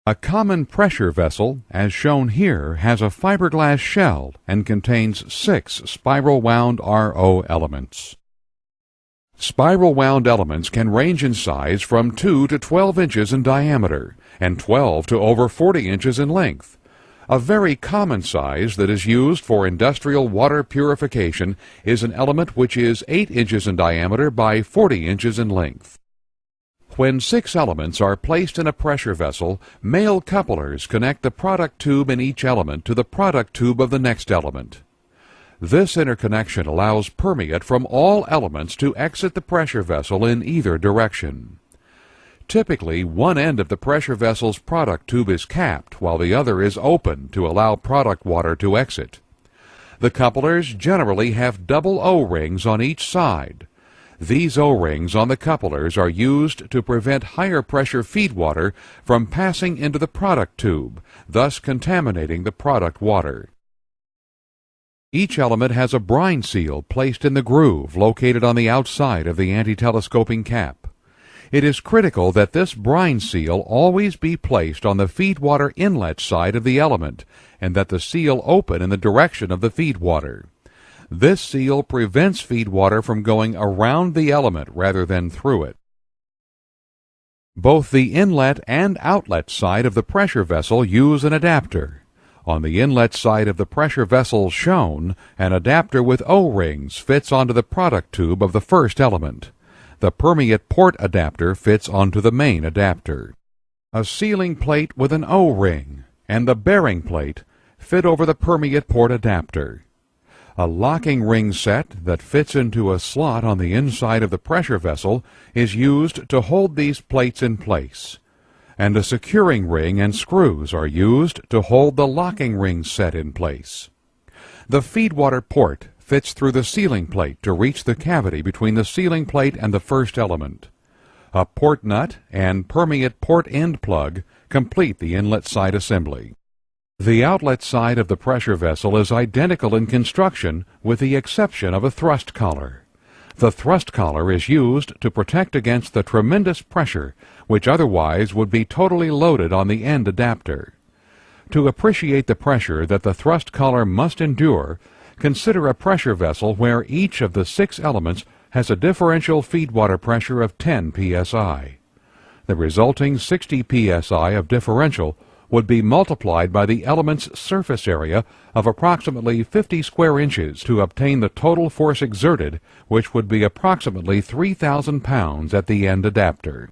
A common pressure vessel, as shown here, has a fiberglass shell and contains 6 spiral-wound RO elements. Spiral-wound elements can range in size from 2 to 12 inches in diameter and 12 to over 40 inches in length. A very common size that is used for industrial water purification is an element which is 8 inches in diameter by 40 inches in length. When 6 elements are placed in a pressure vessel, male couplers connect the product tube in each element to the product tube of the next element. This interconnection allows permeate from all elements to exit the pressure vessel in either direction. Typically, one end of the pressure vessel's product tube is capped while the other is open to allow product water to exit. The couplers generally have double O-rings on each side. These O-rings on the couplers are used to prevent higher pressure feed water from passing into the product tube, thus contaminating the product water. Each element has a brine seal placed in the groove located on the outside of the anti-telescoping cap. It is critical that this brine seal always be placed on the feed water inlet side of the element and that the seal open in the direction of the feed water. This seal prevents feed water from going around the element rather than through it. Both the inlet and outlet side of the pressure vessel use an adapter. On the inlet side of the pressure vessel shown, an adapter with O-rings fits onto the product tube of the first element. The permeate port adapter fits onto the main adapter. A sealing plate with an O-ring and the bearing plate fit over the permeate port adapter. A locking ring set that fits into a slot on the inside of the pressure vessel is used to hold these plates in place, and a securing ring and screws are used to hold the locking ring set in place. The feedwater port fits through the sealing plate to reach the cavity between the sealing plate and the first element. A port nut and permeate port end plug complete the inlet side assembly. The outlet side of the pressure vessel is identical in construction with the exception of a thrust collar. The thrust collar is used to protect against the tremendous pressure which otherwise would be totally loaded on the end adapter. To appreciate the pressure that the thrust collar must endure, consider a pressure vessel where each of the 6 elements has a differential feedwater pressure of 10 psi. The resulting 60 psi of differential would be multiplied by the element's surface area of approximately 50 square inches to obtain the total force exerted, which would be approximately 3,000 pounds at the end adapter.